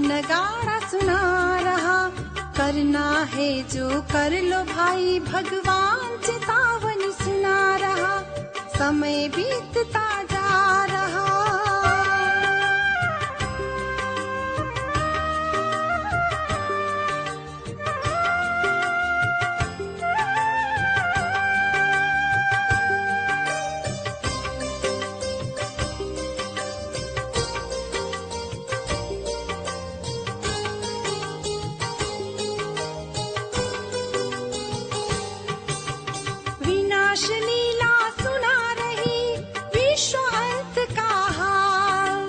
नगाड़ा सुना रहा। करना है जो कर लो भाई, भगवान चेतावनी सुना रहा। समय बीतता जा रहा। विनाश लीला सुना रही विश्व अंत का हाल।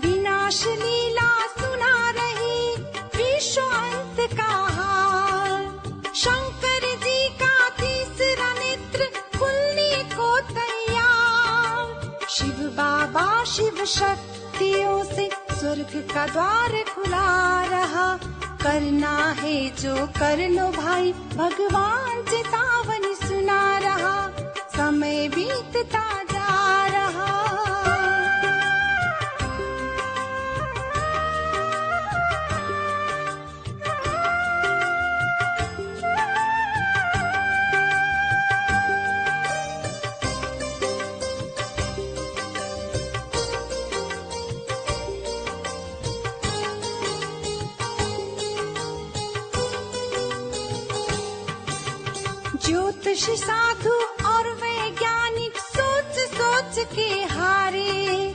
विनाश लीला सुना रही विश्व अंत का हाल। शंकर जी का तीसरा नेत्र खुलने को तैयार। शिव बाबा शिव शक्तियों से स्वर्ग का द्वार खुला रहा। करना है जो कर लो भाई, भगवान चेतावनी सुना रहा। समय बीतता जा रहा। ज्योतिषी साधु और वैज्ञानिक सोच सोच के हारे।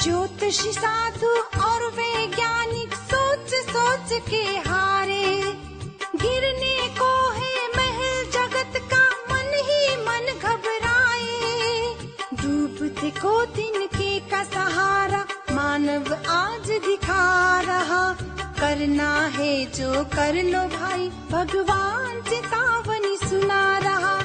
ज्योतिषी साधु और वैज्ञानिक सोच सोच के हारे। गिरने को है महल जगत का, मन ही मन घबराए। डूबते को तिनके का सहारा मानव आज दिखा रहा। करना है जो कर लो भाई, भगवान चेतावनी सुना रहा।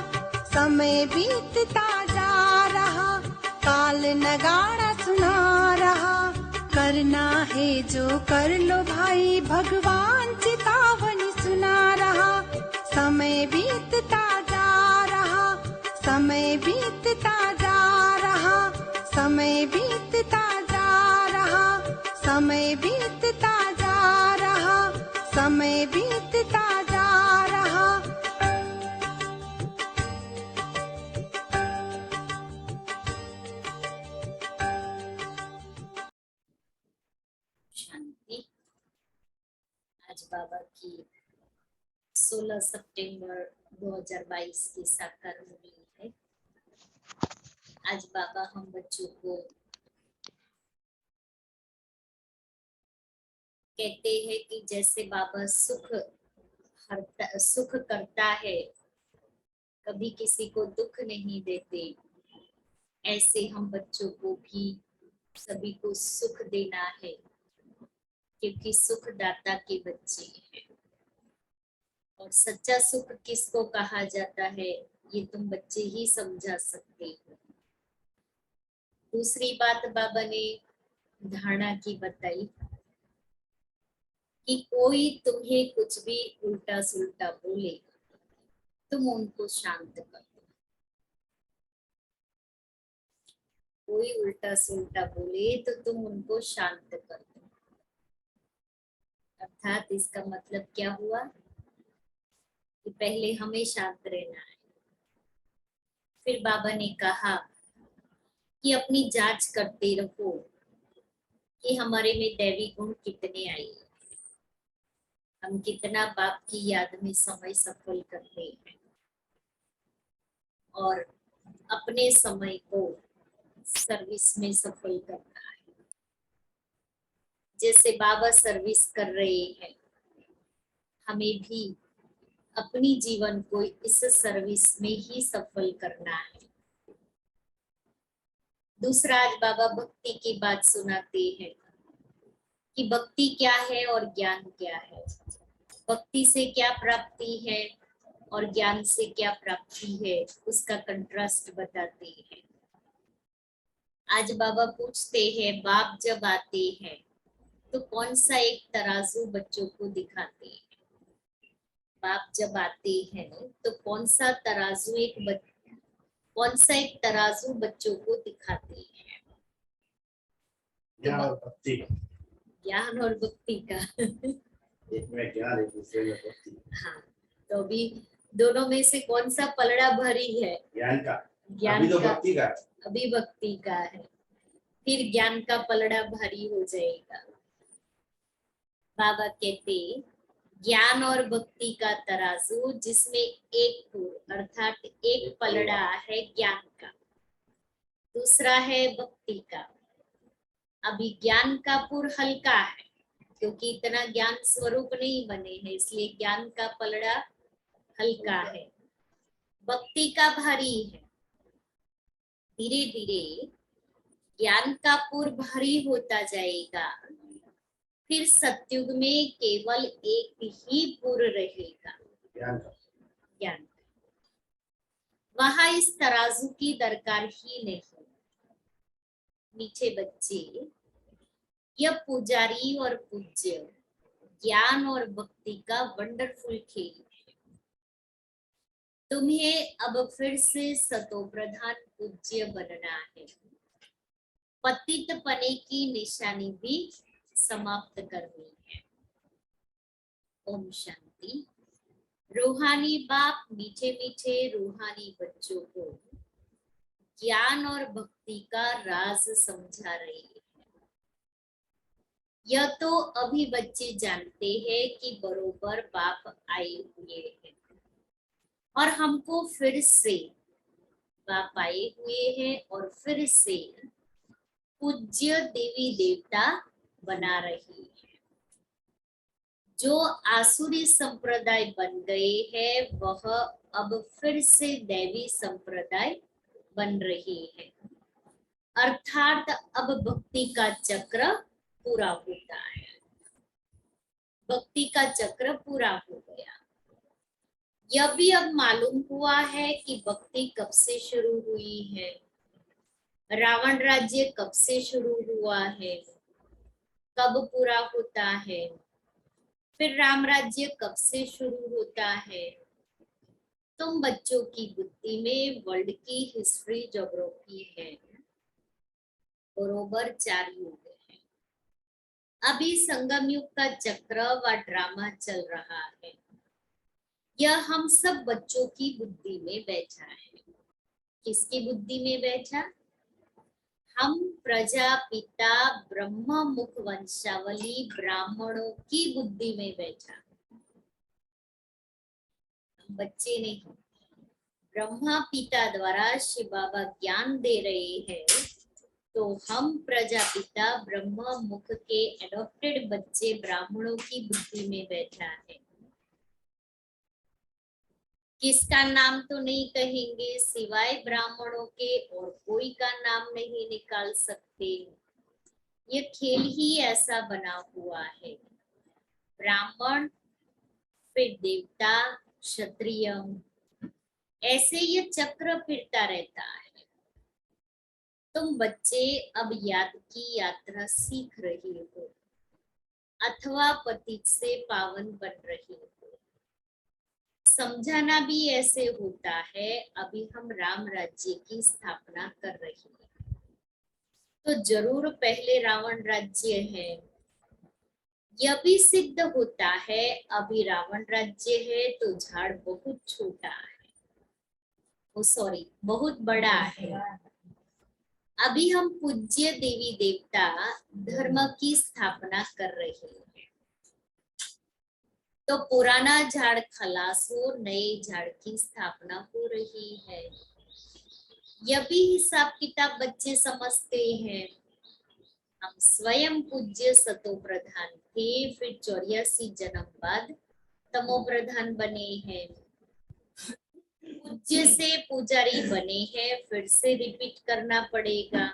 समय बीतता जा रहा। काल नगाड़ा सुना रहा। करना है जो कर लो भाई, भगवान चेतावनी सुना रहा। समय बीतता जा रहा। समय बीतता जा रहा। समय बीतता जा रहा। समय बीतता जा रहा। समय बीतता जा रहा। शांति। आज बाबा की 16 सितंबर 2022 की साकार मुरली है। आज बाबा हम बच्चों को कहते हैं कि जैसे बाबा सुख करता है, कभी किसी को दुख नहीं देते, ऐसे हम बच्चों को भी सभी को सुख देना है, क्योंकि सुख दाता के बच्चे हैं। और सच्चा सुख किसको कहा जाता है, ये तुम बच्चे ही समझा सकते हो। दूसरी बात बाबा ने धारणा की बताई कि कोई तुम्हें कुछ भी उल्टा सुल्टा बोले, तुम उनको शांत कर दो। कोई उल्टा सुल्टा बोले तो तुम उनको शांत कर दो। अर्थात इसका मतलब क्या हुआ कि पहले हमें शांत रहना है। फिर बाबा ने कहा कि अपनी जांच करते रहो कि हमारे में दैवी गुण कितने आए, हम कितना बाप की याद में समय सफल करते हैं और अपने समय को सर्विस में सफल करना है। जैसे बाबा सर्विस कर रहे हैं, हमें भी अपनी जीवन को इस सर्विस में ही सफल करना है। दूसरा, आज बाबा भक्ति की बात सुनाते हैं कि भक्ति क्या है और ज्ञान क्या है। भक्ति से क्या प्राप्ति है और ज्ञान से क्या प्राप्ति है, उसका कंट्रास्ट बताते हैं। आज बाबा पूछते हैं, बाप जब आते हैं तो कौन सा एक तराजू बच्चों को दिखाते हैं? बाप जब आते हैं तो कौन सा एक तराजू बच्चों को दिखाते हैं? ज्ञान और भक्ति। ज्ञान और भक्ति का। एक में ज्ञान, एक दूसरे में भक्ति। हाँ, तो अभी दोनों में से कौन सा पलड़ा भरी है? ज्ञान का। ज्ञान अभी तो का, भक्ति का। अभी भक्ति का है, फिर ज्ञान का पलड़ा भारी हो जाएगा। बाबा कहते ज्ञान और भक्ति का तराजू जिसमें एक पुर अर्थात एक पलड़ा है ज्ञान का, दूसरा है भक्ति का। अभी ज्ञान का पुर हल्का है क्योंकि इतना ज्ञान स्वरूप नहीं बने हैं, इसलिए ज्ञान का पलड़ा हल्का है। भक्ति का भारी है। धीरे धीरे ज्ञान का पुर भारी होता जाएगा, फिर सतयुग में केवल एक ही पुर रहेगा, ज्ञान का। ज्ञान का। वहां इस तराजू की दरकार ही नहीं। मीठे बच्चे, यह पुजारी और पूज्य ज्ञान और भक्ति का वंडरफुल खेल है। तुम्हें अब फिर से सतो प्रधान पूज्य बनना है। पतित पने की निशानी भी समाप्त करनी है। ओम शांति। रूहानी बाप मीठे मीठे रूहानी बच्चों को ज्ञान और भक्ति का राज समझा रहे हैं। यह तो अभी बच्चे जानते हैं कि बरोबर बाप आए हुए हैं और हमको फिर से बाप आए हुए हैं और फिर से पूज्य देवी देवता बना रही है। जो आसुरी संप्रदाय बन गए हैं वह अब फिर से दैवी संप्रदाय बन रही है, अर्थात अब भक्ति का चक्र पूरा होता है। भक्ति का चक्र पूरा हो गया। यह भी अब मालूम हुआ है कि भक्ति कब से शुरू हुई है, रावण राज्य कब से शुरू हुआ है, कब पूरा होता है, फिर राम राज्य कब से शुरू होता है। तुम बच्चों की बुद्धि में वर्ल्ड की हिस्ट्री ज्योग्राफी है, बरोबर 4 युग है। अभी संगम युग का चक्र व ड्रामा चल रहा है। यह हम सब बच्चों की बुद्धि में बैठा है। किसकी बुद्धि में बैठा? हम प्रजापिता ब्रह्म मुख वंशावली ब्राह्मणों की बुद्धि में बैठा। बच्चे नहीं, ब्रह्मा पिता द्वारा शिव बाबा ज्ञान दे रहे हैं, तो हम प्रजापिता ब्रह्म मुख के एडॉप्टेड बच्चे ब्राह्मणों की बुद्धि में बैठा है। किसका नाम तो नहीं कहेंगे, सिवाय ब्राह्मणों के और कोई का नाम नहीं निकाल सकते। ये खेल ही ऐसा बना हुआ है। ब्राह्मण, फिर देवता, क्षत्रिय, ऐसे ये चक्र फिरता रहता है। तुम बच्चे अब याद की यात्रा सीख रही हो अथवा पतित से पावन बन रही हो। समझाना भी ऐसे होता है। अभी हम राम राज्य की स्थापना कर रहे हैं, तो जरूर पहले रावण राज्य है। यह भी सिद्ध होता है अभी रावण राज्य है तो झाड़ बहुत छोटा है, बहुत बड़ा है। अभी हम पूज्य देवी देवता धर्म की स्थापना कर रहे हैं, तो पुराना झाड़ खलास हो, नए झाड़ की स्थापना हो रही है। यह भी हिसाब किताब बच्चे समझते हैं। हम स्वयं पूज्य सतो प्रधान थे, फिर 84 जन्म बाद तमो प्रधान बने हैं। पूज्य से पुजारी बने हैं, फिर से रिपीट करना पड़ेगा।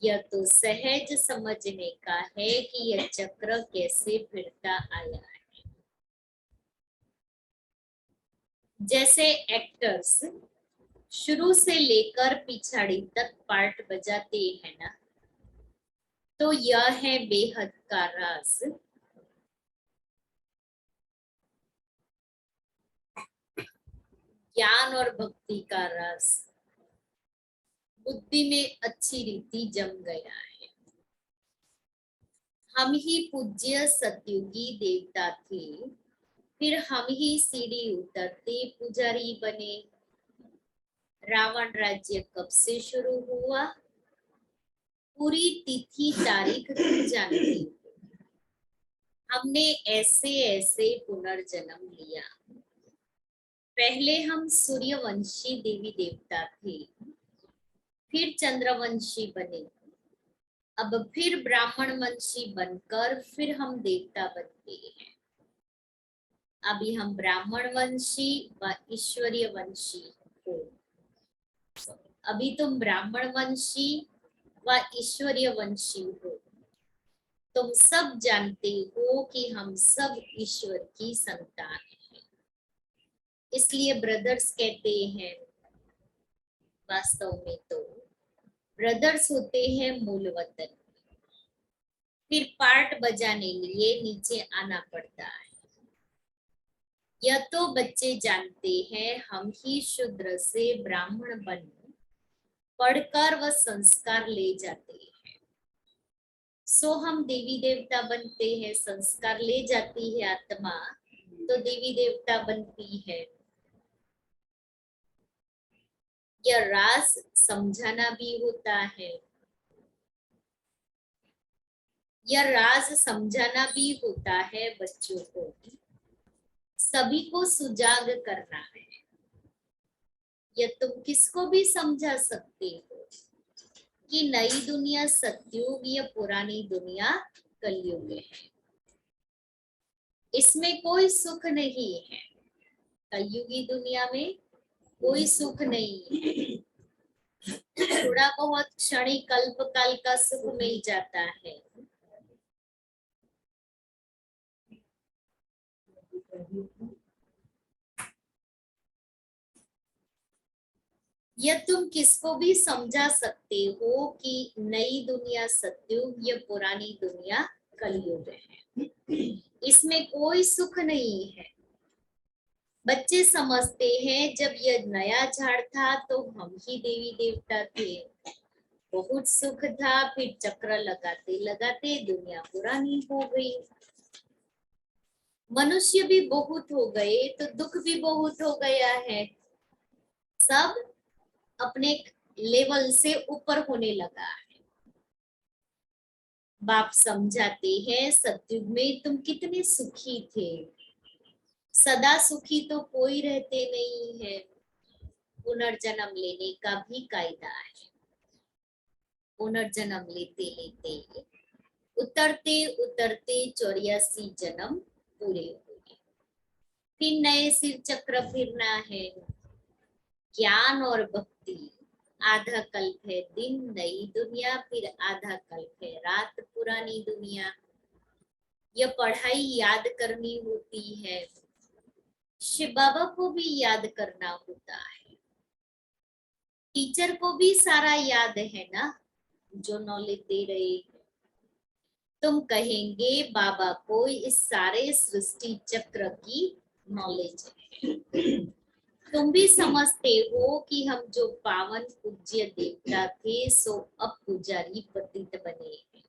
यह तो सहज समझने का है कि यह चक्र कैसे फिरता आया है। जैसे एक्टर्स शुरू से लेकर पिछाड़ी तक पार्ट बजाते हैं ना, तो यह है बेहद का राज। ज्ञान और भक्ति का राज बुद्धि में अच्छी रीति जम गया है। हम ही पूज्य सतयुगी देवता थे, फिर हम ही सीढ़ी उतरते पुजारी बने। रावण राज्य कब से शुरू हुआ, पूरी तिथि तारीख तुम जानते हो। हमने ऐसे ऐसे पुनर्जन्म लिया। पहले हम सूर्यवंशी देवी देवता थे, फिर चंद्रवंशी बने, अब फिर ब्राह्मण वंशी बनकर फिर हम देवता बनते हैं। अभी हम ब्राह्मण वंशी व ईश्वरीय वंशी हो। अभी तुम ब्राह्मण वंशी व ईश्वरीय वंशी हो। तुम सब जानते हो कि हम सब ईश्वर की संतान हैं। इसलिए ब्रदर्स कहते हैं, वास्तव में तो ब्रदर्स होते हैं मूल वतन, फिर पार्ट बजाने लिए नीचे आना पड़ता है। यह तो बच्चे जानते हैं, हम ही शूद्र से ब्राह्मण बन पढ़कर वह संस्कार ले जाते हैं। सो हम देवी देवता बनते हैं, संस्कार ले जाती है आत्मा तो देवी देवता बनती है। यह राज समझाना भी होता है, यह राज समझाना भी होता है बच्चों को, सभी को सुजाग करना है। यह तुम किसको भी समझा सकते हो कि नई दुनिया सतयुग या पुरानी दुनिया कलयुग है। इसमें कोई सुख नहीं है, कलयुगी दुनिया में कोई सुख नहीं है। थोड़ा बहुत क्षणिक कल्पकाल का सुख मिल जाता है। यह तुम किसको भी समझा सकते हो कि नई दुनिया सतयुग या पुरानी दुनिया कलयुग है। इसमें कोई सुख नहीं है। बच्चे समझते हैं जब यह नया झाड़ था तो हम ही देवी देवता थे, बहुत सुख था, फिर चक्र लगाते लगाते दुनिया पुरानी हो गई। मनुष्य भी बहुत हो गए तो दुख भी बहुत हो गया है। सब अपने लेवल से ऊपर होने लगा है। बाप समझाते हैं, सतयुग में तुम कितने सुखी थे, सदा सुखी तो कोई रहते नहीं है। पुनर्जन्म लेने का भी कायदा है। पुनर्जन्म लेते लेते उतरते उतरते 84 जन्म पूरे हुए, फिर नए सिर चक्र फिरना है। ज्ञान और भक्ति आधा कल्प है दिन नई दुनिया, फिर आधा कल्प है रात पुरानी दुनिया। यह पढ़ाई याद करनी होती है, शिव बाबा को भी याद करना होता है, टीचर को भी सारा याद है ना जो नॉलेज दे रहे हैं। तुम कहेंगे बाबा को इस सारे सृष्टि चक्र की नॉलेज है। तुम भी समझते हो कि हम जो पावन पूज्य देवता थे सो अब पुजारी पतित बने हैं।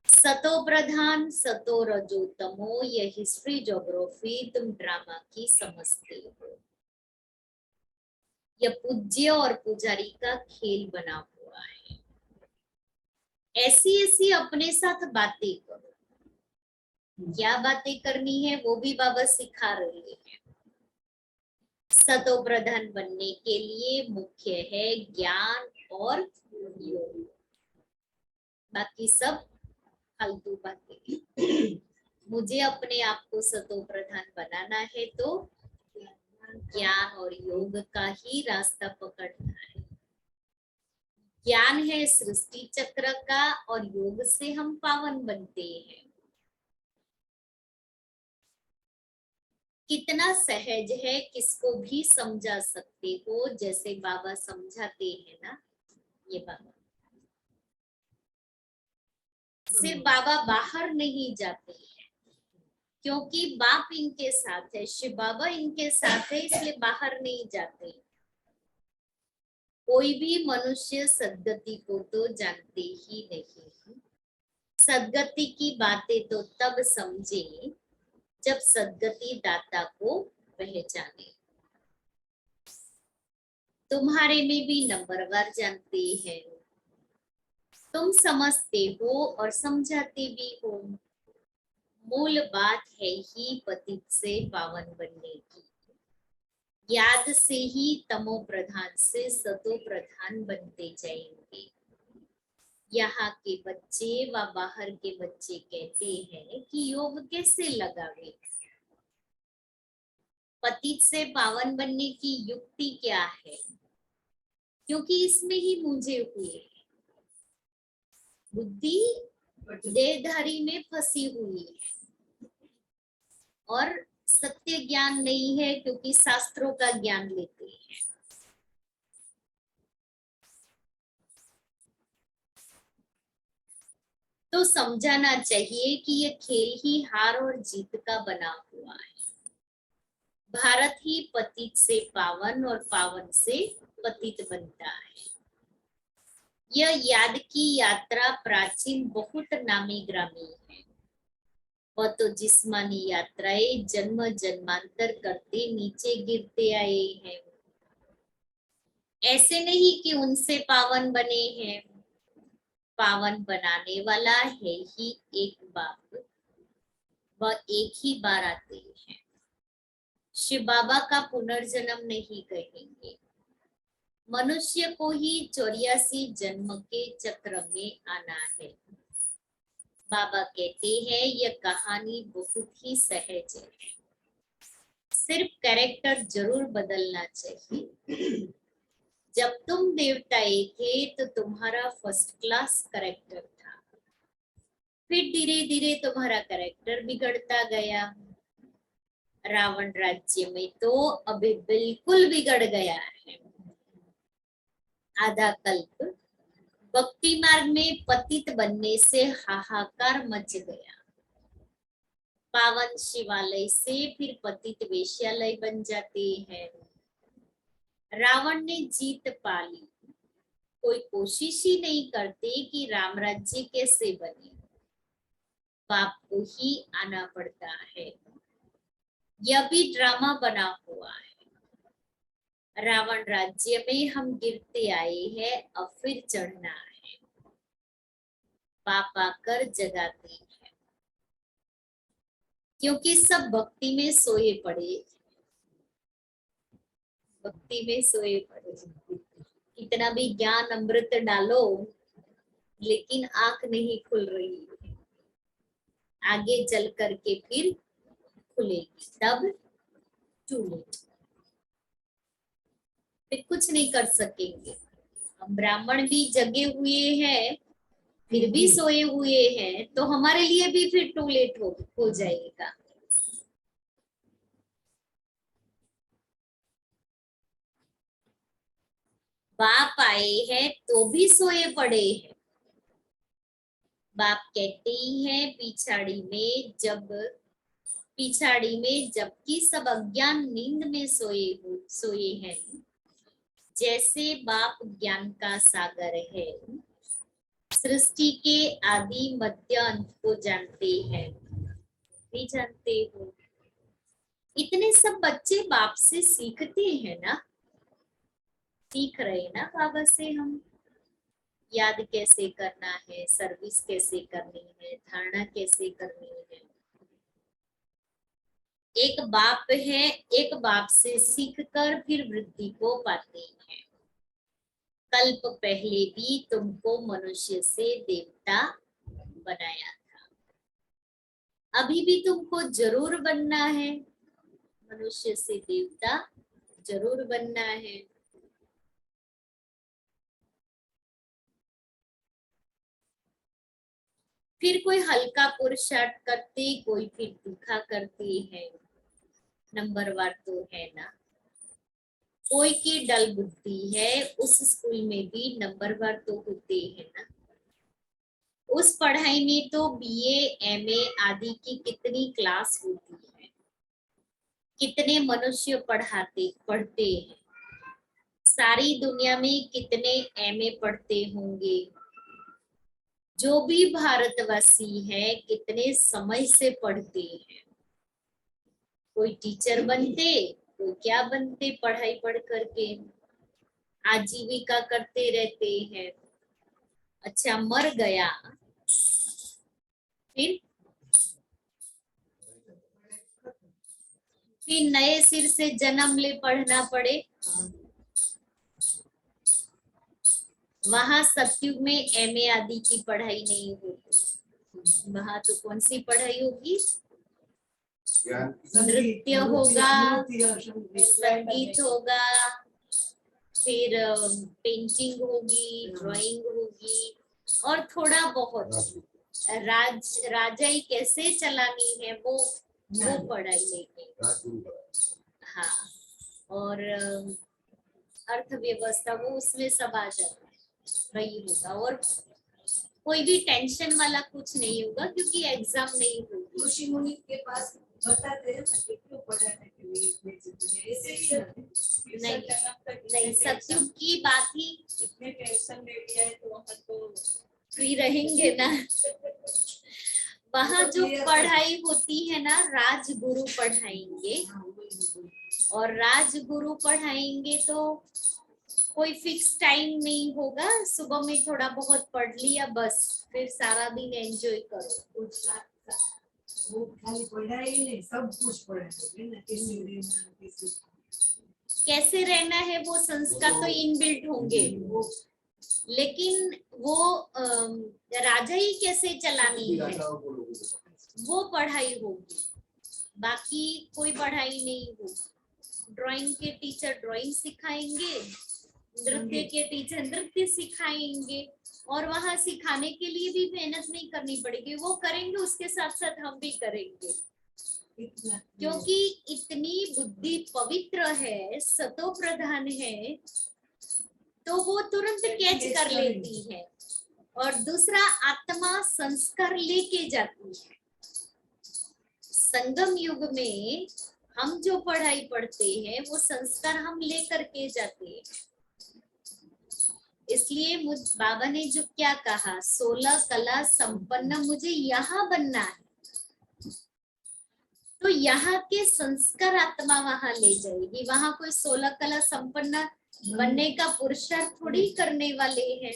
सतो प्रधान सतो रजो तमो, यह हिस्ट्री ज्योग्राफी तुम ड्रामा की समझते हो। यह पूज्य और पुजारी का खेल बना हुआ है। ऐसी ऐसी अपने साथ बातें करो। क्या बातें करनी है वो भी बाबा सिखा रहे हैं। सतो प्रधान बनने के लिए मुख्य है ज्ञान और योग, बाकी सब फालतू बातें। मुझे अपने आप को सतो प्रधान बनाना है तो ज्ञान और योग का ही रास्ता पकड़ना है। ज्ञान है सृष्टि चक्र का और योग से हम पावन बनते हैं। कितना सहज है, किसको भी समझा सकते हो, जैसे बाबा समझाते हैं ना। ये बाबा सिर्फ बाबा बाहर नहीं जाते हैं क्योंकि बाप इनके साथ है, शिव बाबा इनके साथ है, इसलिए बाहर नहीं जाते। कोई भी मनुष्य सद्गति को तो जानते ही नहीं। सदगति की बातें तो तब समझे जब सदगति दाता को पहचाने। तुम्हारे में भी नंबरवार जानते हैं, तुम समझते हो और समझाते भी हो। मूल बात है ही पतित से पावन बनने की। याद से ही तमो प्रधान से सतो प्रधान बनते जाएंगे। यहाँ के बच्चे व बाहर के बच्चे कहते हैं कि योग कैसे लगावे, पतित से पावन बनने की युक्ति क्या है, क्योंकि इसमें ही मुझे हुए बुद्धि देहधारी में फंसी हुई है और सत्य ज्ञान नहीं है, क्योंकि शास्त्रों का ज्ञान लेते हैं। तो समझाना चाहिए कि यह खेल ही हार और जीत का बना हुआ है। भारत ही पतित से पावन और पावन से पतित बनता है। यह याद की यात्रा प्राचीन बहुत नामी ग्रामी है। वह तो जिस्मानी यात्राएं जन्म जन्मांतर करते नीचे गिरते आए हैं। ऐसे नहीं कि उनसे पावन बने हैं। पावन बनाने वाला है ही एक बाप, वह एक ही बार आते हैं। शिव बाबा का पुनर्जन्म नहीं कहेंगे, मनुष्य को ही 84 जन्म के चक्र में आना है। बाबा कहते हैं यह कहानी बहुत ही सहज है, सिर्फ कैरेक्टर जरूर बदलना चाहिए। जब तुम देवताए थे तो तुम्हारा फर्स्ट क्लास कैरेक्टर था, फिर धीरे धीरे तुम्हारा कैरेक्टर बिगड़ता गया। रावण राज्य में तो अभी बिल्कुल बिगड़ गया है। आधा कल्प भक्ति मार्ग में पतित बनने से हाहाकार मच गया। पावन शिवालय से फिर पतित वेश्यालय बन जाते हैं। रावण ने जीत पा ली, कोई कोशिश ही नहीं करते कि राम राज्य कैसे बने। बाप को ही आना पड़ता है। यह भी ड्रामा बना हुआ है। रावण राज्य में हम गिरते आए हैं, अब फिर चढ़ना है। बाप आकर जगाते हैं, क्योंकि सब भक्ति में सोए पड़े, भक्ति में सोए पड़े। कितना भी ज्ञान अमृत डालो, लेकिन आंख नहीं खुल रही है। आगे चल करके फिर खुलेगी, तब टू लेट, फिर कुछ नहीं कर सकेंगे। हम ब्राह्मण भी जगे हुए हैं, फिर भी सोए हुए हैं, तो हमारे लिए भी फिर टू लेट हो जाएगा। बाप आए हैं तो भी सोए पड़े हैं। बाप कहते ही हैं पिछाड़ी में जबकि सब अज्ञान नींद में सोए हैं। जैसे बाप ज्ञान का सागर है, सृष्टि के आदि मध्य अंत को जानते हैं, भी जानते हो। इतने सब बच्चे बाप से सीखते हैं ना, सीख रहे ना बाबा से। हम याद कैसे करना है, सर्विस कैसे करनी है, धारणा कैसे करनी है। एक बाप है, एक बाप से सीखकर फिर वृद्धि को पाते हैं। कल्प पहले भी तुमको मनुष्य से देवता बनाया था, अभी भी तुमको जरूर बनना है, मनुष्य से देवता जरूर बनना है। फिर कोई हल्का पुरुषार्थ करते, कोई फिर तीखा करते हैं। नंबरवार तो है ना। कोई की डल बुद्धि है, उस स्कूल में भी नंबरवार तो होते हैं ना। उस पढ़ाई में तो बीए एमए आदि की कितनी क्लास होती है, कितने मनुष्य पढ़ते हैं। सारी दुनिया में कितने एमए पढ़ते होंगे, जो भी भारतवासी है कितने समय से पढ़ते हैं, कोई टीचर बनते, कोई क्या बनते, पढ़ाई पढ़ करके आजीविका करते रहते हैं। अच्छा, मर गया, फिर नए सिर से जन्म ले पढ़ना पड़े। वहां सतयुग में एमए आदि की पढ़ाई नहीं होती, वहां तो कौन सी पढ़ाई होगी? नृत्य होगा, संगीत होगा, फिर पेंटिंग होगी, ड्राइंग होगी, और थोड़ा बहुत राजाई कैसे चलानी है वो पढ़ाई लेंगे। हाँ, और अर्थव्यवस्था वो उसमें सब आ जाता है, वही होगा। और कोई भी टेंशन वाला कुछ नहीं होगा क्योंकि एग्जाम नहीं होगी। ऋषि मुनि के पास बताते हैं कि क्यों पढ़ाने के लिए ऐसे ही नहीं, सतयुग की बात ही, इतने टेंशन ले लिया है तो वहाँ तो फ्री रहेंगे ना। वहाँ जो पढ़ाई होती है ना, राजगुरु पढ़ाएंगे, और राजगुरु पढ़ाएंगे तो कोई फिक्स टाइम नहीं होगा, सुबह में थोड़ा बहुत पढ़ लिया बस, फिर सारा दिन एंजॉय करो। वो खाली पढ़ाई नहीं, सब कुछ पढ़ाएंगे ना, कैसे रहना है वो संस्कार तो इनबिल्ट होंगे, लेकिन वो राजा ही कैसे चलानी है वो पढ़ाई होगी, बाकी कोई पढ़ाई नहीं होगी। ड्राइंग के टीचर ड्राइंग सिखाएंगे, नृत्य के टीचर नृत्य सिखाएंगे, और वहां सिखाने के लिए भी मेहनत नहीं करनी पड़ेगी, वो करेंगे, उसके साथ साथ हम भी करेंगे, क्योंकि इतनी बुद्धि पवित्र है, सतो प्रधान है, तो वो तुरंत कैच कर लेती है। और दूसरा, आत्मा संस्कार लेके जाती है। संगम युग में हम जो पढ़ाई पढ़ते हैं वो संस्कार हम लेकर के जाते हैं। इसलिए मुझ बाबा ने जो क्या कहा, 16 कला संपन्न मुझे यहाँ बनना है, तो यहाँ के संस्कार आत्मा वहां ले जाएगी। वहां कोई 16 कला संपन्न बनने का पुरुषार्थ थोड़ी करने वाले हैं,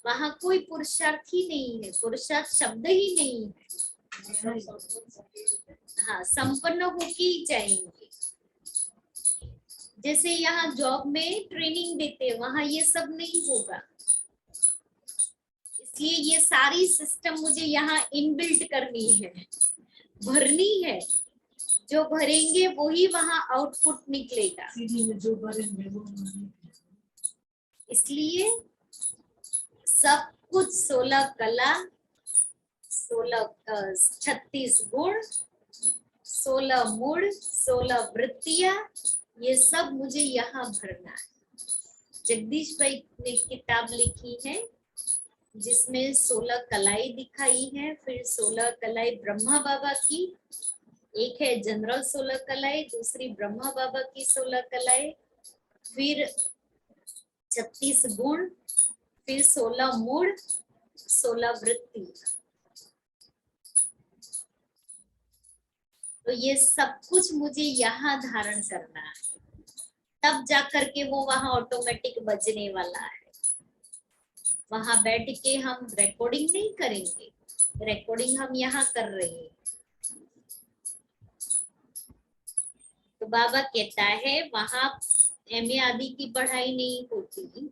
वहां कोई पुरुषार्थ ही नहीं है, पुरुषार्थ शब्द ही नहीं है। हाँ, संपन्न होके ही जाएंगे। जैसे यहाँ जॉब में ट्रेनिंग देते हैं, वहां ये सब नहीं होगा, इसलिए ये सारी सिस्टम मुझे यहाँ इनबिल्ट करनी है, भरनी है। जो भरेंगे वो ही वहां आउटपुट निकलेगा। जो भरेंगे वो, इसलिए सब कुछ 16 कला, 36 गुण, 16 मूड, 16 वृत्तियां, ये सब मुझे यहाँ भरना है। जगदीश भाई ने किताब लिखी है जिसमें 16 कलाएं दिखाई है, फिर 16 कलाएं ब्रह्मा बाबा की, एक है जनरल 16 कलाएं, दूसरी ब्रह्मा बाबा की 16 कलाएं, फिर 36 गुण, फिर 16 मूड, 16 वृत्ति। तो ये सब कुछ मुझे यहाँ धारण करना है, तब जाकर के वो वहां ऑटोमेटिक बजने वाला है। वहां बैठ के हम रिकॉर्डिंग नहीं करेंगे, रिकॉर्डिंग हम यहाँ कर रहे हैं। तो बाबा कहता है वहां एमए आदि की पढ़ाई नहीं होती।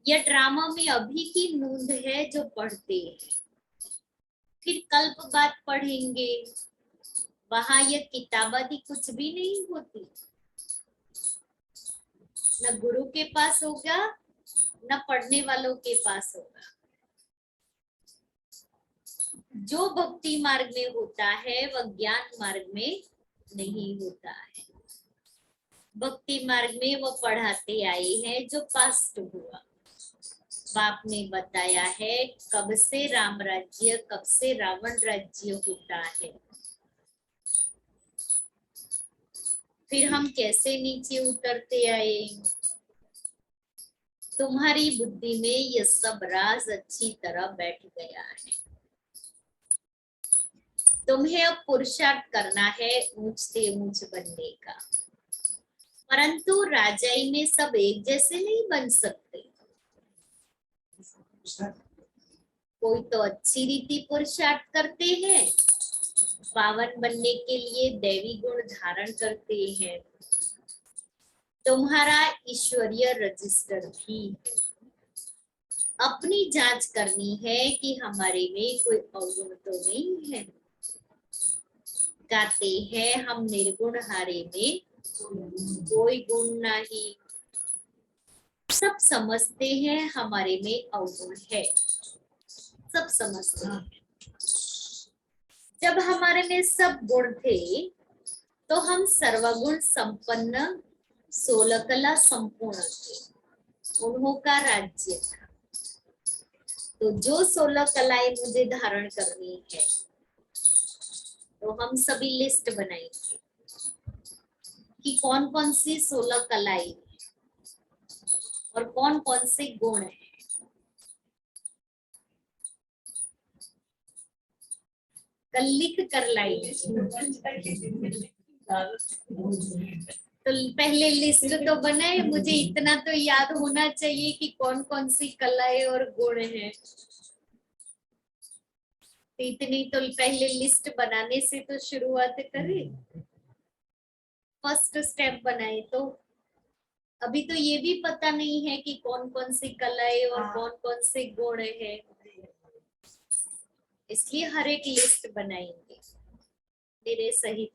यह ड्रामा में अभी की नूंद है जो पढ़ते हैं, फिर कल्प बाद पढ़ेंगे, वहां यह किताब आदि कुछ भी नहीं होती। न गुरु के पास होगा, न पढ़ने वालों के पास होगा। जो भक्ति मार्ग में होता है वह ज्ञान मार्ग में नहीं होता है। भक्ति मार्ग में वो पढ़ाते आए हैं जो पास्ट हुआ। बाप ने बताया है कब से राम राज्य, कब से रावण राज्य होता है, फिर हम कैसे नीचे उतरते आए। तुम्हारी बुद्धि में ये सब राज अच्छी तरह बैठ गया है। तुम्हें अब पुरुषार्थ करना है ऊंच से ऊंच बनने का, परंतु राजाई में सब एक जैसे नहीं बन सकते। कोई तो अच्छी रीति पुरुषार्थ करते हैं, पावन बनने के लिए दैवी गुण धारण करते हैं। तुम्हारा ईश्वरीय रजिस्टर भी है। अपनी जांच करनी है कि हमारे में कोई अवगुण तो नहीं है। गाते हैं हम निर्गुण हारे में कोई गुण नहीं। सब समझते हैं हमारे में अवगुण है, सब समझते हैं। जब हमारे में सब गुण थे तो हम सर्वगुण संपन्न 16 कला संपूर्ण थे, उन्हों का राज्य था। तो जो 16 कलाएं मुझे धारण करनी है, तो हम सभी लिस्ट बनाएंगे कि कौन कौन सी 16 कलाएं और कौन कौन से गुण है। कल लिख कर लाएंगे। तो पहले लिस्ट तो बनाए, मुझे इतना तो याद होना चाहिए कि कौन कौन सी कलाएं और गुण हैं। तो इतनी तो पहले लिस्ट बनाने से तो शुरुआत करें, फर्स्ट स्टेप बनाए। तो अभी तो ये भी पता नहीं है कि कौन कौन सी कलाएं और कौन कौन से गुण है, इसलिए हर एक लिस्ट बनाएंगे मेरे सहित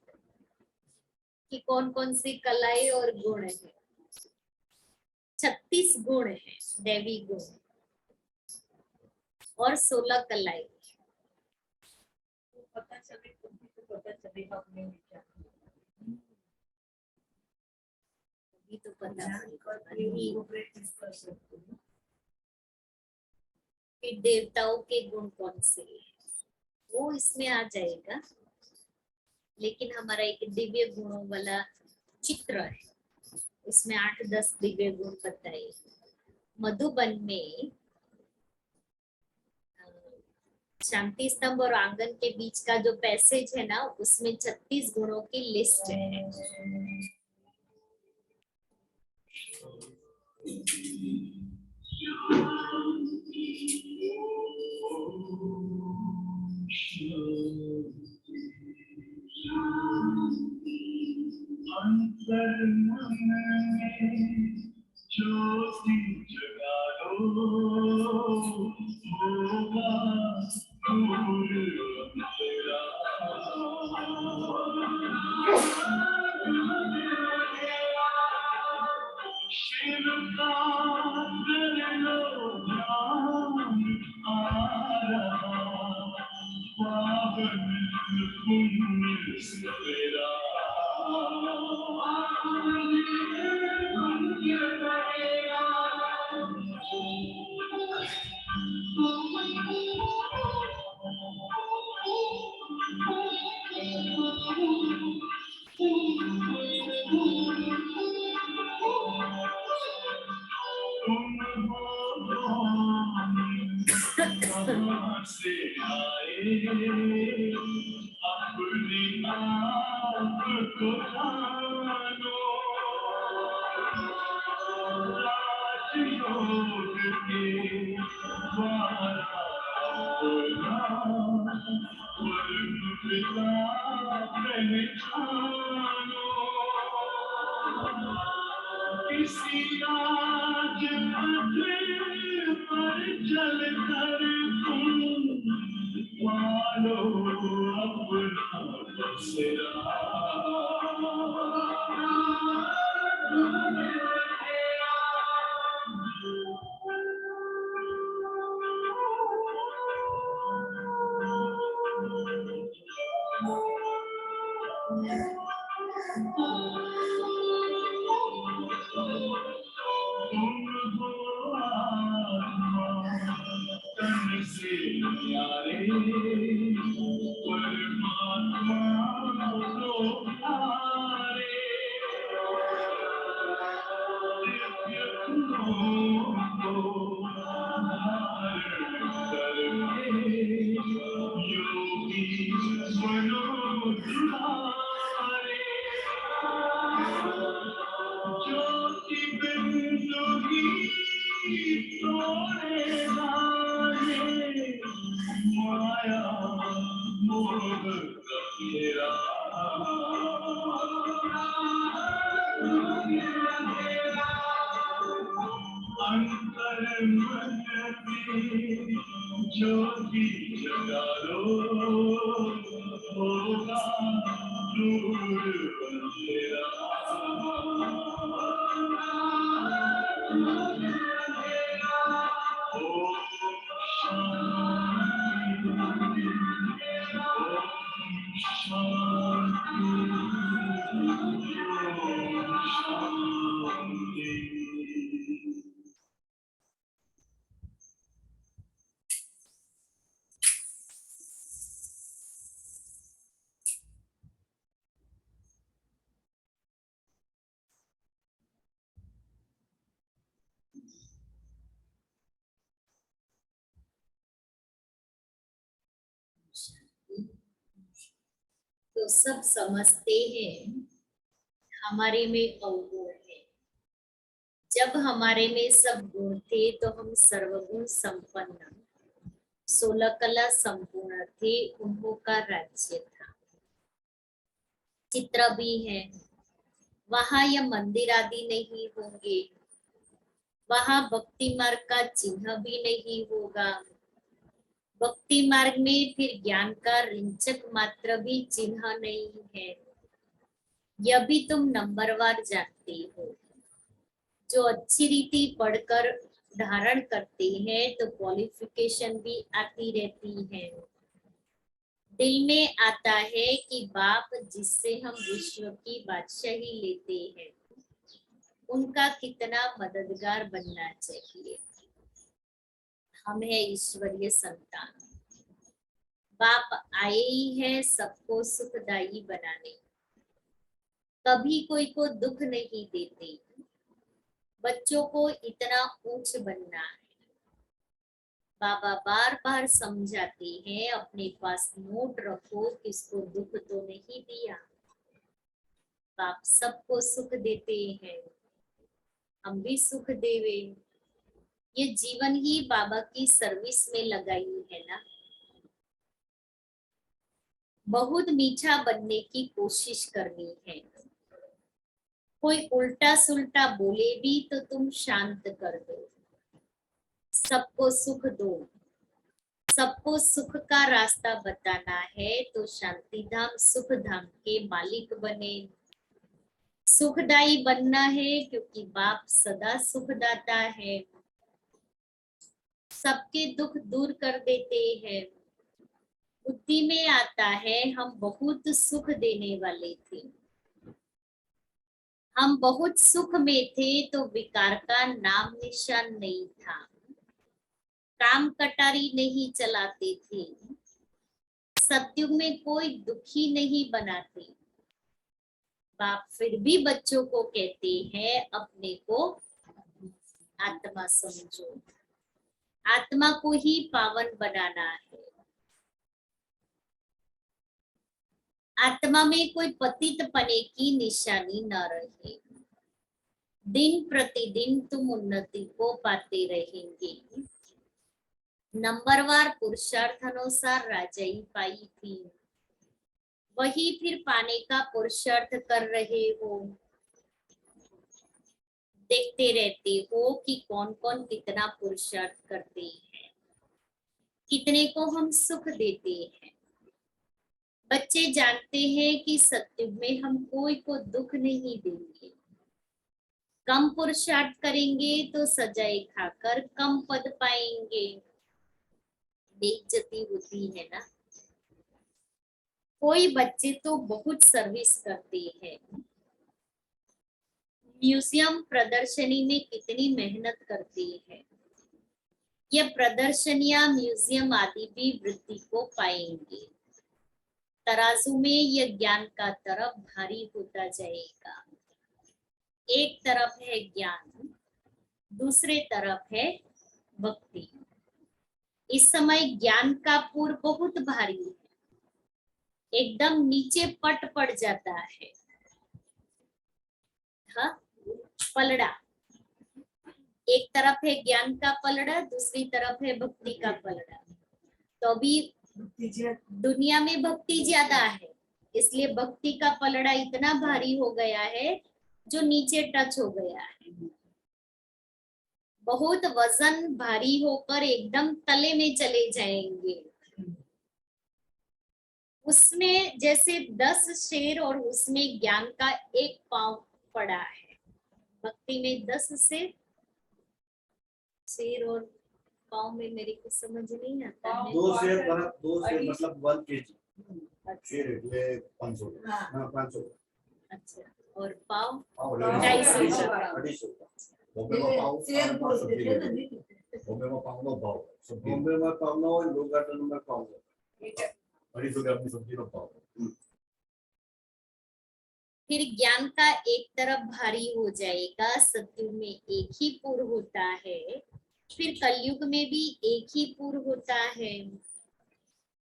कि कौन कौन सी कलाएं और गुण है। 36 गुण है दैवी गुण और 16 कलाएं। पता चले तो पता चलेगा अपने में क्या अभी तो पता प्रैक्टिस कर सकते हैं। कि देवताओं के गुण कौन से हैं वो इसमें आ जाएगा, लेकिन हमारा एक दिव्य गुणों वाला चित्र है, इसमें 8-10 दिव्य गुण बताए। मधुबन में शांति स्तंभ और आंगन के बीच का जो पैसेज है ना, उसमें 36 गुणों की लिस्ट है। तो सब समझते हैं हमारे में अवगुण है। जब हमारे में सब गुण थे तो हम सर्वगुण संपन्न 16 कला संपूर्ण थे, उन्हों का राज्य था। चित्र भी है, वहां यह मंदिर आदि नहीं होंगे, वहां भक्ति मार्ग का चिन्ह भी नहीं होगा। भक्ति मार्ग में फिर ज्ञान का रिंचक मात्र भी चिन्ह नहीं है। यह भी तुम नंबरवार जानते हो। जो अच्छी रीति पढ़कर धारण करते हैं तो क्वालिफिकेशन भी आती रहती है। दिल में आता है कि बाप जिससे हम विश्व की बादशाही लेते हैं उनका कितना मददगार बनना चाहिए। हम है ईश्वरीय संतान। बाप आए ही है सबको सुखदायी बनाने, कभी कोई को दुख नहीं देते। बच्चों को इतना ऊंच बनना है। बाबा बार बार समझाते हैं अपने पास नोट रखो, किसको दुख तो नहीं दिया। बाप सबको सुख देते हैं, हम भी सुख देवे। ये जीवन ही बाबा की सर्विस में लगाई है ना। बहुत मीठा बनने की कोशिश करनी है। कोई उल्टा सुल्टा बोले भी तो तुम शांत कर दो। सबको सुख दो। सबको सुख का रास्ता बताना है तो शांति धाम सुख धाम के मालिक बने। सुखदायी बनना है क्योंकि बाप सदा सुखदाता है। सबके दुख दूर कर देते हैं। बुद्धि में आता है हम बहुत सुख देने वाले थे। हम बहुत सुख में थे तो विकार का नाम निशान नहीं था। काम कटारी नहीं चलाते थे। सत्युग में कोई दुखी नहीं बनाते। बाप फिर भी बच्चों को कहते हैं अपने को आत्मा समझो। आत्मा को ही पावन बनाना है। आत्मा में कोई पतित पने की निशानी न रहे। दिन प्रतिदिन तुम उन्नति को पाते रहेंगे। नंबरवार पुरुषार्थ अनुसार राजाई पाई थी, वही फिर पाने का पुरुषार्थ कर रहे हो। देखते रहते हो कि कौन कौन कितना पुरुषार्थ करते हैं, कितने को हम सुख देते हैं। बच्चे जानते हैं कि सत्युग में हम कोई को दुख नहीं देंगे। कम पुरुषार्थ करेंगे तो सजाए खाकर कम पद पाएंगे। बेइज्जती होती है ना। कोई बच्चे तो बहुत सर्विस करते हैं। म्यूजियम प्रदर्शनी में कितनी मेहनत करती है। ये प्रदर्शनियां म्यूजियम आदि भी वृद्धि को पाएंगे। तराजू में यह ज्ञान का तरफ भारी होता जाएगा। एक तरफ है ज्ञान, दूसरे तरफ है भक्ति। इस समय ज्ञान का पूर बहुत भारी है, एकदम नीचे पट पड़ जाता है। हाँ, पलड़ा, एक तरफ है ज्ञान का पलड़ा, दूसरी तरफ है भक्ति का पलड़ा। तो अभी दुनिया में भक्ति ज्यादा है, इसलिए भक्ति का पलड़ा इतना भारी हो गया है जो नीचे टच हो गया है। बहुत वजन भारी होकर एकदम तले में चले जाएंगे। उसमें जैसे 10 शेर और उसमें ज्ञान का एक पांव पड़ा है। भक्ति में 10 शेर और पाँव में मेरे को समझ नहीं आता है। 2 शेर मतलब 1 kg। शेर है 500। हाँ 500। अच्छा, और पाँव 250। 250। बॉम्बे में पाव शेर बोलते थे ना। बॉम्बे में पाव नो पाव। बॉम्बे में पाव नो लोगाटन में पाव। 250 ग्राम की सब्जी नो पाव। फिर ज्ञान का एक तरफ भारी हो जाएगा। सतयुग में एक ही पुर होता है, फिर कलयुग में भी एक ही पुर होता है।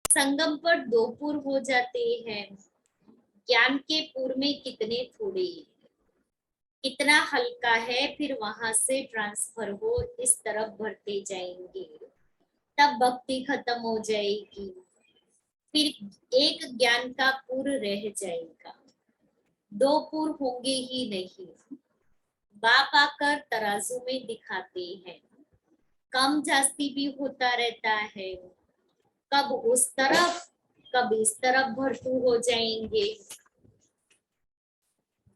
संगम पर 2 पुर हो जाते हैं। ज्ञान के पुर में कितने थोड़े, कितना हल्का है, फिर वहां से ट्रांसफर हो इस तरफ भरते जाएंगे, तब भक्ति खत्म हो जाएगी। फिर एक ज्ञान का पुर रह जाएगा, 2 पुर होंगे ही नहीं। बाप आकर तराजू में दिखाते हैं, कम जास्ती भी होता रहता है, कब उस तरफ कब इस तरफ भरतू हो जाएंगे।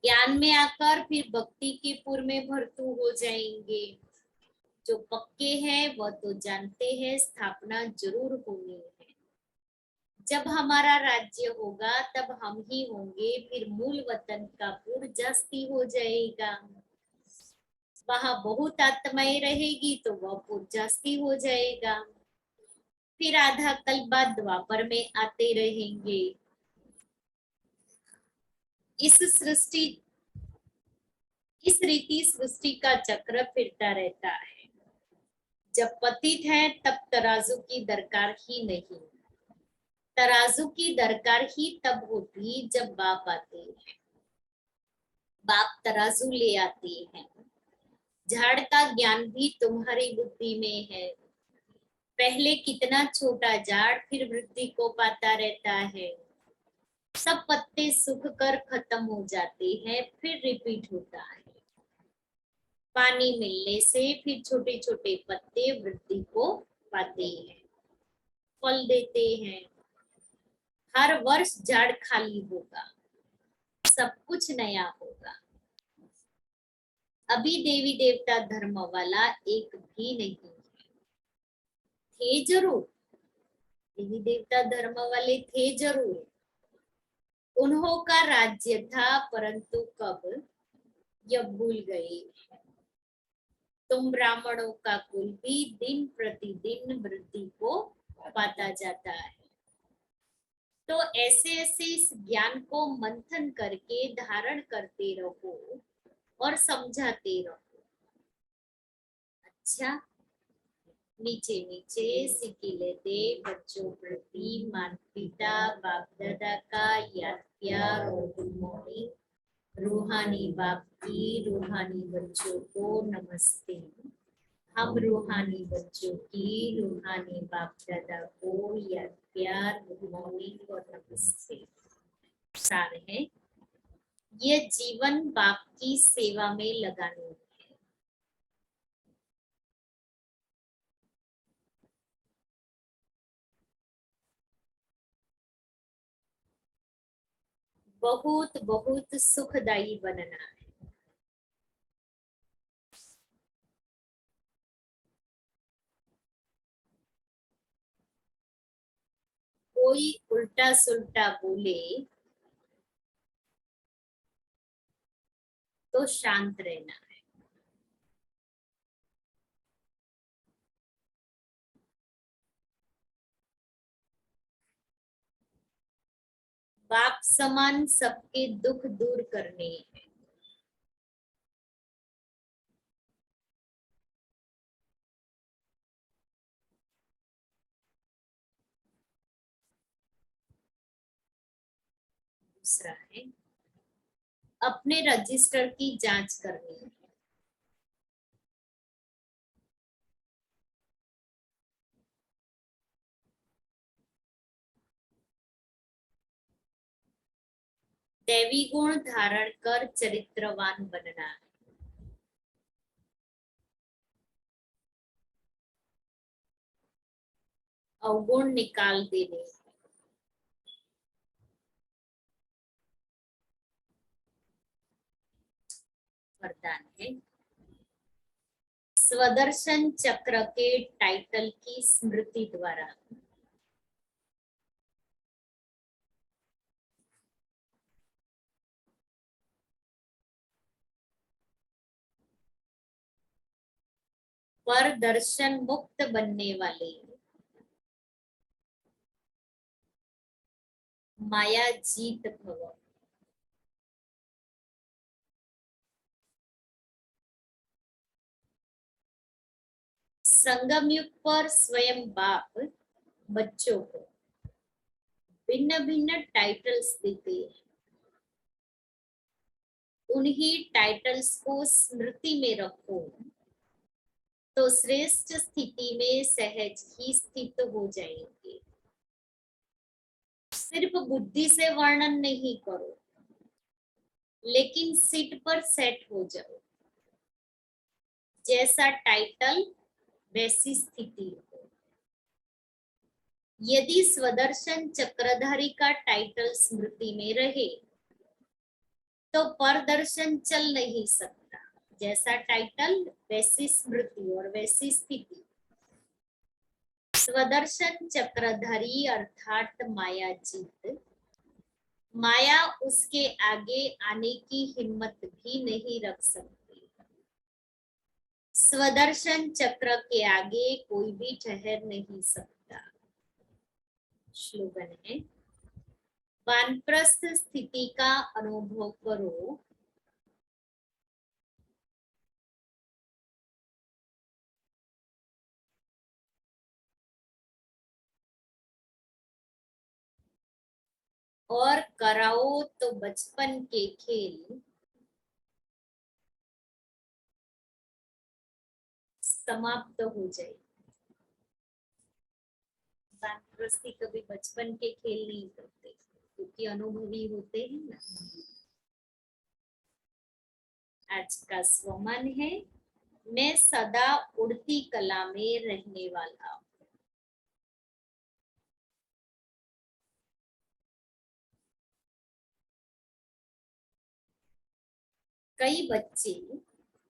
ज्ञान में आकर फिर भक्ति के पुर में भरतू हो जाएंगे। जो पक्के हैं वह तो जानते हैं स्थापना जरूर होनी है। जब हमारा राज्य होगा तब हम ही होंगे, फिर मूल वतन का पुर जास्ती हो जाएगा। वहां बहुत आत्माएं रहेगी तो वह पुर जास्ती हो जाएगा। फिर आधा कल्प बाद द्वापर में आते रहेंगे। इस रीति सृष्टि का चक्र फिरता रहता है। जब पतित है तब तराजू की दरकार ही नहीं। तराजू की दरकार ही तब होती जब बाप आते हैं। बाप तराजू ले आते हैं। झाड़ का ज्ञान भी तुम्हारी बुद्धि में है। पहले कितना छोटा झाड़ फिर वृद्धि को पाता रहता है। सब पत्ते सूख कर खत्म हो जाते हैं, फिर रिपीट होता है। पानी मिलने से फिर छोटे छोटे पत्ते वृद्धि को पाते हैं, फल देते हैं। हर वर्ष झाड़ खाली होगा, सब कुछ नया होगा। अभी देवी देवता धर्म वाला एक भी नहीं है। थे जरूर, देवी देवता धर्म वाले थे जरूर। उन्हों का राज्य था, परंतु कब यह भूल गए। तुम ब्राह्मणों का कुल भी दिन प्रतिदिन वृद्धि को पाता जाता है। तो ऐसे ऐसे इस ज्ञान को मंथन करके धारण करते रहो और समझाते रहो। अच्छा, नीचे नीचे सीखी लेते बच्चों प्रति माता पिता बाप दादा का याद प्यार और गुड मॉर्निंग। रूहानी बाप की रूहानी बच्चों को नमस्ते। हम रूहानी बच्चों की रूहानी बाप दादा को याद प्यार गुड मॉर्निंग और नमस्ते। सार है, यह जीवन बाप की सेवा में लगाने है। बहुत बहुत सुखदायी बनना है। कोई उल्टा सुल्टा बोले तो शांत रहना है। बाप समान सबके दुख दूर करने हैं। दूसरा है अपने रजिस्टर की जांच करनी है। दैवी गुण धारण कर चरित्रवान बनना है। अवगुण निकाल देने। वरदान है स्वदर्शन चक्र के टाइटल की स्मृति द्वारा पर दर्शन मुक्त बनने वाले माया जीत भव। संगम युग पर स्वयं बाप बच्चों को भिन्न भिन्न टाइटल्स देते हैं। उन्हीं टाइटल्स को स्मृति में रखो तो श्रेष्ठ स्थिति में सहज ही स्थित हो जाएंगे। सिर्फ बुद्धि से वर्णन नहीं करो, लेकिन सीट पर सेट हो जाओ। जैसा टाइटल वैसी स्थिति हो। यदि स्वदर्शन चक्रधारी का टाइटल स्मृति में रहे तो परदर्शन चल नहीं सकता। जैसा टाइटल वैसी स्मृति और वैसी स्थिति। स्वदर्शन चक्रधारी अर्थात माया जीत। माया उसके आगे आने की हिम्मत भी नहीं रख सकती। स्वदर्शन चक्र के आगे कोई भी ठहर नहीं सकता। श्लोगन है वानप्रस्थ स्थिति का अनुभव करो। और कराओ तो बचपन के खेल समाप्त हो जाए। वानप्रस्थी कभी बचपन के खेल नहीं करते क्योंकि अनुभवी होते हैं ना। आज का स्वमन है मैं सदा उड़ती कला में रहने वाला हूँ। कई बच्चे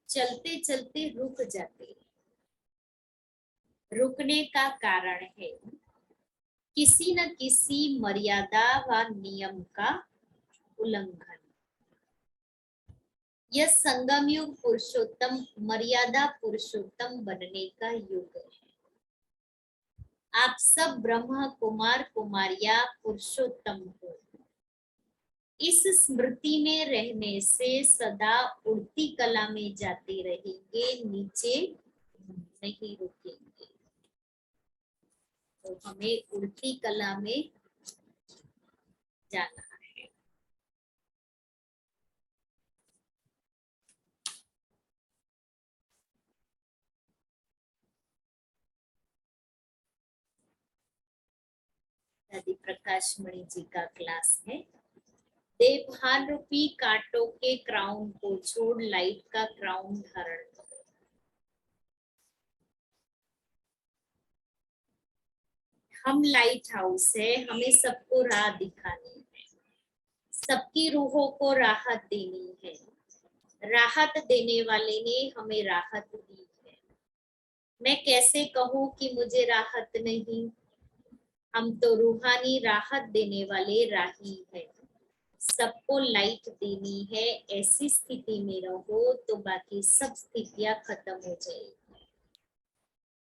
चलते चलते रुक जाते हैं। रुकने का कारण है किसी न किसी मर्यादा व नियम का उल्लंघन। यह संगम युग पुरुषोत्तम मर्यादा पुरुषोत्तम बनने का युग है। आप सब ब्रह्म कुमार कुमारिया पुरुषोत्तम हो। इस स्मृति में रहने से सदा उड़ती कला में जाते रहेंगे, नीचे नहीं रुकेंगे। तो हमें उड़ती कला में जाना है। दादी प्रकाश मणि जी का क्लास है। देवभान रूपी कांटों के क्राउन को छोड़ लाइट का क्राउन धारण करो। हम लाइट हाउस है, हमें सबको राह दिखानी है, सबकी रूहों को राहत देनी है। राहत देने वाले ने हमें राहत दी है। मैं कैसे कहूँ कि मुझे राहत नहीं। हम तो रूहानी राहत देने वाले राही हैं। सबको लाइट देनी है। ऐसी स्थिति में रहो तो बाकी सब स्थितियां खत्म हो जाएगी।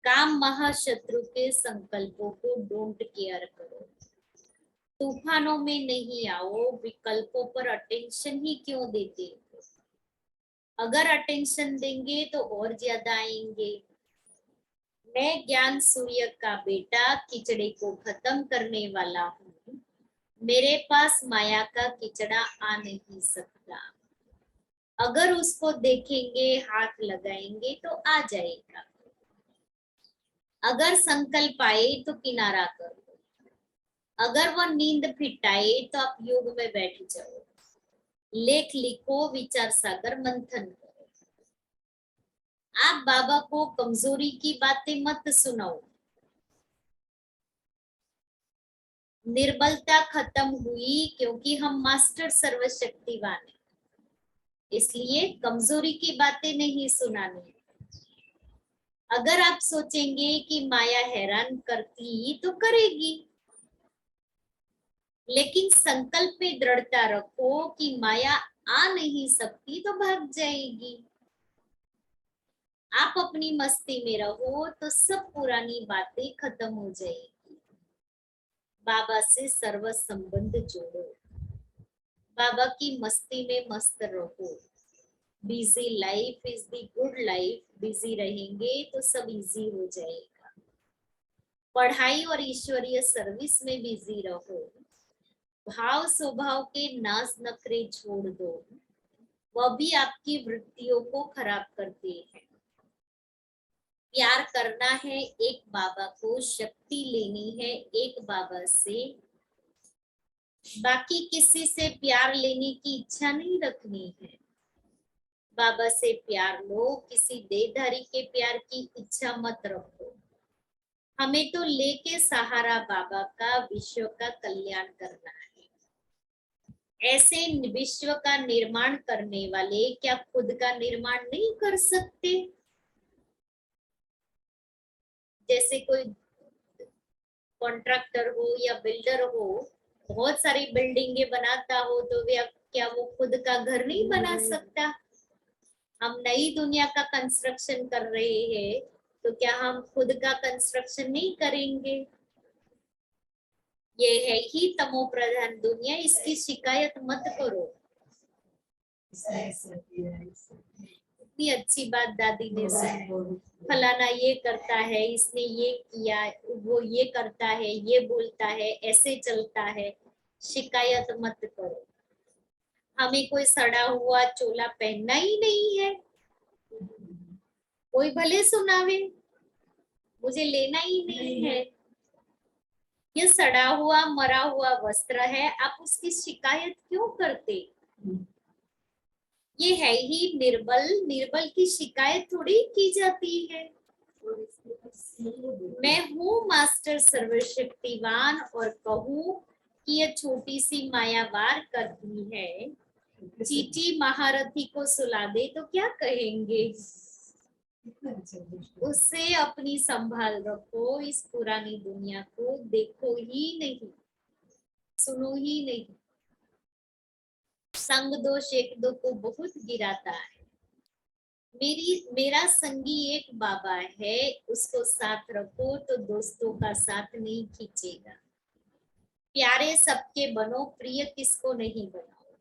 काम महाशत्रु के संकल्पों को डोंट केयर करो। तूफानों में नहीं आओ। विकल्पों पर अटेंशन ही क्यों देते हो? अगर अटेंशन देंगे तो और ज्यादा आएंगे। मैं ज्ञान सूर्य का बेटा खिचड़े को खत्म करने वाला हूँ। मेरे पास माया का किचड़ा आ नहीं सकता। अगर उसको देखेंगे, हाथ लगाएंगे तो आ जाएगा। अगर संकल्प आए तो किनारा कर दो। अगर वो नींद फिटाए तो आप योग में बैठ जाओ। लेख लिखो, विचार सागर मंथन करो। आप बाबा को कमजोरी की बातें मत सुनाओ। निर्बलता खत्म हुई क्योंकि हम मास्टर सर्वशक्तिवान हैं, इसलिए कमजोरी की बातें नहीं सुनानी। अगर आप सोचेंगे कि माया हैरान करती तो करेगी, लेकिन संकल्प में दृढ़ता रखो कि माया आ नहीं सकती तो भाग जाएगी। आप अपनी मस्ती में रहो तो सब पुरानी बातें खत्म हो जाएगी। बाबा से सर्व संबंध जोड़ो। बाबा की मस्ती में मस्त रहो। Busy life is the good life. Busy रहेंगे तो सब इजी हो जाएगा। पढ़ाई और ईश्वरीय सर्विस में बिजी रहो। भाव स्वभाव के नाज नखरे छोड़ दो, वह भी आपकी वृत्तियों को खराब करते हैं। प्यार करना है एक बाबा को, शक्ति लेनी है एक बाबा से। बाकी किसी से प्यार लेने की इच्छा नहीं रखनी है। बाबा से प्यार लो, किसी देहधारी के प्यार की इच्छा मत रखो। हमें तो लेके सहारा बाबा का विश्व का कल्याण करना है। ऐसे विश्व का निर्माण करने वाले क्या खुद का निर्माण नहीं कर सकते? जैसे कोई कॉन्ट्रैक्टर हो या बिल्डर हो, बहुत सारी बिल्डिंगे बनाता हो, तो क्या वो खुद का घर नहीं बना सकता? हम नई दुनिया का कंस्ट्रक्शन कर रहे हैं, तो क्या हम खुद का कंस्ट्रक्शन नहीं करेंगे? ये है ही तमो प्रधान दुनिया, इसकी शिकायत मत करो। इतनी अच्छी बात दादी ने सुनी, फलाना ये करता है, इसने ये किया, वो ये करता है, ये बोलता है, ऐसे चलता है। शिकायत मत करो। हमें कोई सड़ा हुआ चोला पहनना ही नहीं है। कोई भले सुनावे, मुझे लेना ही नहीं है। ये सड़ा हुआ मरा हुआ वस्त्र है, आप उसकी शिकायत क्यों करते? ये है ही निर्बल। निर्बल की शिकायत थोड़ी की जाती है। मैं हूँ मास्टर सर्वशक्तिवान और कहूँ कि ये छोटी सी माया वार करती है, चीटी महारथी को सुला दे तो क्या कहेंगे? उससे अपनी संभाल रखो। इस पुरानी दुनिया को देखो ही नहीं, सुनो ही नहीं। संग दोष एक दो को बहुत गिराता है। मेरा संगी एक बाबा है, उसको साथ रखो तो दोस्तों का साथ नहीं खींचेगा। प्यारे सबके बनो, प्रिय किसको नहीं बनाओ।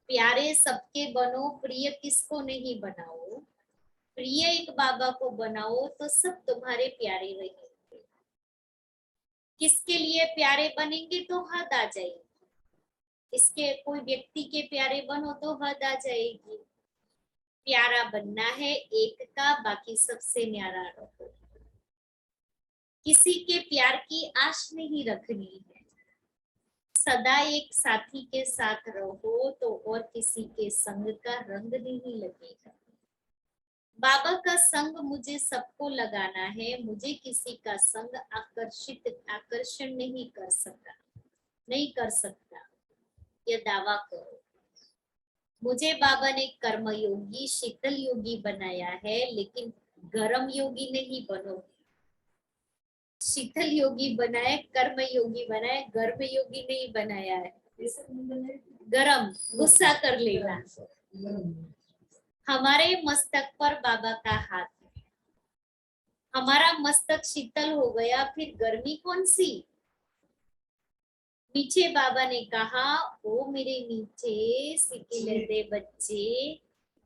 प्यारे सबके बनो, प्रिय किसको नहीं बनाओ। प्रिय एक बाबा को बनाओ तो सब तुम्हारे प्यारे रहेंगे। किसके लिए प्यारे बनेंगे तो हद आ जाएगी। इसके कोई व्यक्ति के प्यारे बनो तो हद आ जाएगी। प्यारा बनना है एक का, बाकी सबसे न्यारा रहो। किसी के प्यार की आश नहीं रखनी है। सदा एक साथी के साथ रहो तो और किसी के संग का रंग नहीं लगेगा। बाबा का संग मुझे सबको लगाना है, मुझे किसी का संग आकर्षण नहीं कर सकता। यह दावा करो। मुझे बाबा ने कर्म योगी शीतल योगी बनाया है, लेकिन गरम योगी नहीं बनो। शीतल योगी बनाए, कर्म योगी बनाए, गर्म योगी नहीं बनाया है। गरम गुस्सा कर लेना। हमारे मस्तक पर बाबा का हाथ है। हमारा मस्तक शीतल हो गया, फिर गर्मी कौन सी? पीछे बाबा ने कहा, ओ मेरे नीचे सिकिले दे बच्चे,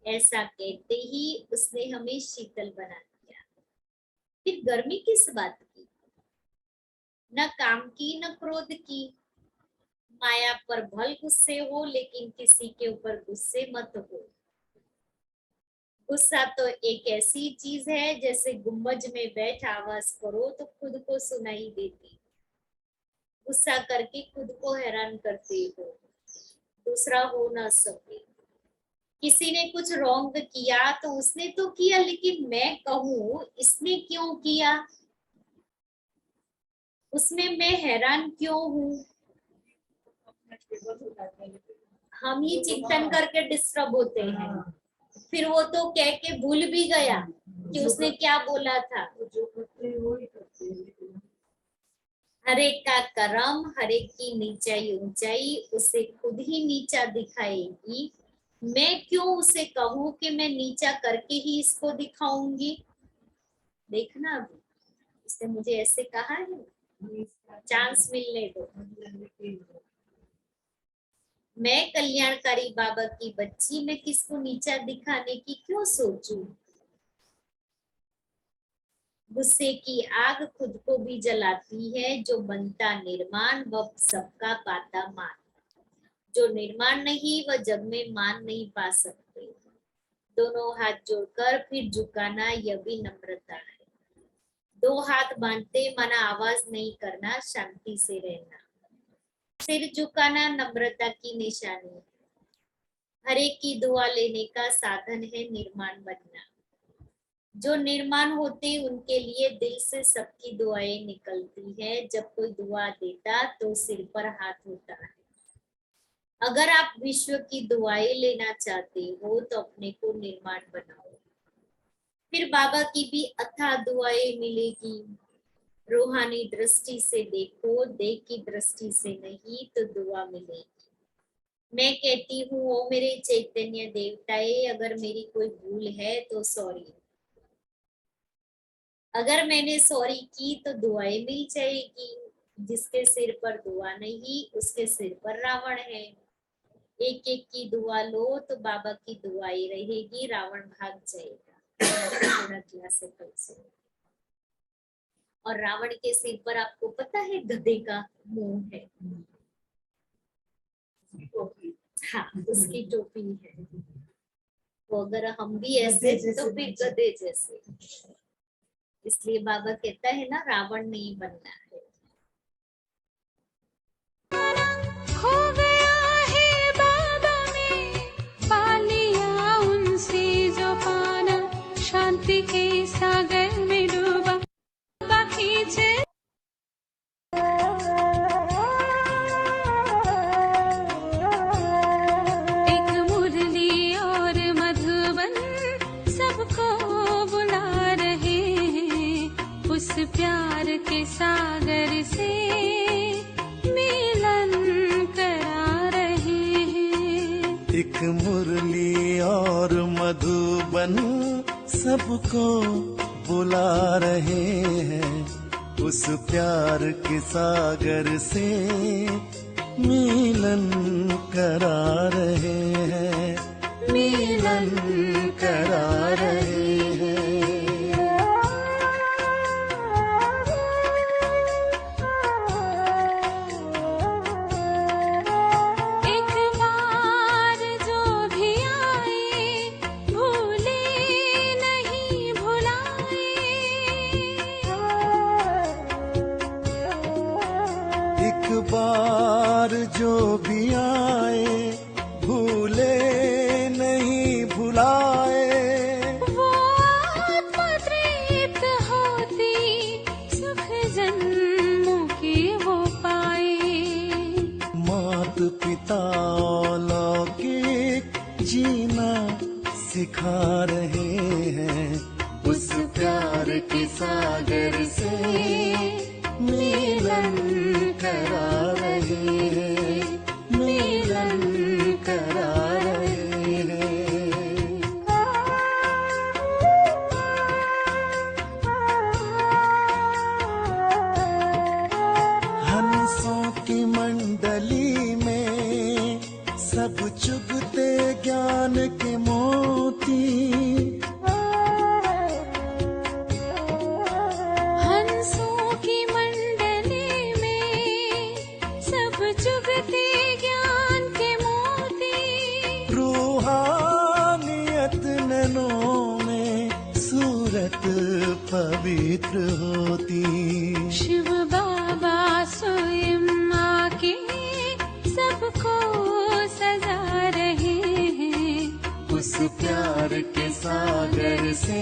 ऐसा कहते ही उसने हमें शीतल बना दिया। फिर गर्मी किस बात की? न काम की न क्रोध की। माया पर भल गुस्से हो, लेकिन किसी के ऊपर गुस्से मत हो। गुस्सा तो एक ऐसी चीज है जैसे गुम्बज में बैठ आवाज करो तो खुद को सुनाई देती। गुस्सा करके खुद को हैरान करते हो, दूसरा हो ना सके। किसी ने कुछ रॉन्ग किया तो उसने तो किया, लेकिन मैं कहूँ इसने क्यों किया, उसमें मैं हैरान क्यों हूँ। हम ही चिंतन करके डिस्टर्ब होते हैं। फिर वो तो कह के भूल भी गया कि उसने क्या बोला था। हर एक का कर्म, हर एक की नीचाई ऊंचाई उसे खुद ही नीचा दिखाएगी। मैं क्यों उसे कहूं कि मैं नीचा करके ही इसको दिखाऊंगी। देखना अभी इसने मुझे ऐसे कहा है, चांस मिलने दो। मैं कल्याणकारी बाबा की बच्ची, मैं किसको नीचा दिखाने की क्यों सोचूं। गुस्से की आग खुद को भी जलाती है। जो बनता निर्माण वह सबका पाता मान। जो निर्माण नहीं वह जग में मान नहीं पा सकते। दोनों हाथ जोड़कर फिर झुकाना यह भी नम्रता है। दो हाथ बांधते माना आवाज नहीं करना, शांति से रहना। सिर झुकाना नम्रता की निशानी है। हर एक की दुआ लेने का साधन है निर्माण बनना। जो निर्माण होते उनके लिए दिल से सबकी दुआएं निकलती है। जब कोई दुआ देता तो सिर पर हाथ होता है। अगर आप विश्व की दुआएं लेना चाहते हो तो अपने को निर्माण बनाओ, फिर बाबा की भी अथाह दुआएं मिलेगी। रूहानी दृष्टि से देखो, देह की दृष्टि से नहीं तो दुआ मिलेगी। मैं कहती हूँ ओ मेरे चैतन्य देवताए, अगर मेरी कोई भूल है तो सॉरी। अगर मैंने सॉरी की तो दुआएं मिल जाएगी। जिसके सिर पर दुआ नहीं उसके सिर पर रावण है। एक एक की दुआ लो तो बाबा की दुआई रहेगी, रावण भाग जाएगा। थोड़ा क्लासिकल से। और रावण के सिर पर आपको पता है गधे का मुंह है। हाँ, उसकी टोपी है। तो अगर हम भी ऐसे तो फिर गधे जैसे। इसलिए बाबा कहता है ना, रावण नहीं बनना है। खो गया है बाबा में, पा लिया उनसे जो पाना, शांति के सागर में डूबा खींचे। एक मुरली और मधुबन सबको बुला रहे हैं, उस प्यार के सागर से मिलन करा रहे हैं। एक मुरली और मधुबन सबको बुला रहे हैं, उस प्यार के सागर से मिलन करा रहे हैं, मिलन करा रहे हैं। एक बार जो भी आए भूले नहीं भुलाए। एक बार जो भी आए भूले नहीं भुलाए। वो आत्मा तृप्त होती सुख जन्मों की वो पाए। मात पिता लौकिक जीना सिखा रहे हैं, उस प्यार के सागर से मिलन करा रहे हैं, मिलन करा रहे हैं। हंसों की मंडली में सब चुगते ज्ञान के मोती। हंसों की मंडली में मूरत पवित्र होती। शिव बाबा स्वयं आके सबको सजा रहे हैं। उस प्यार के सागर से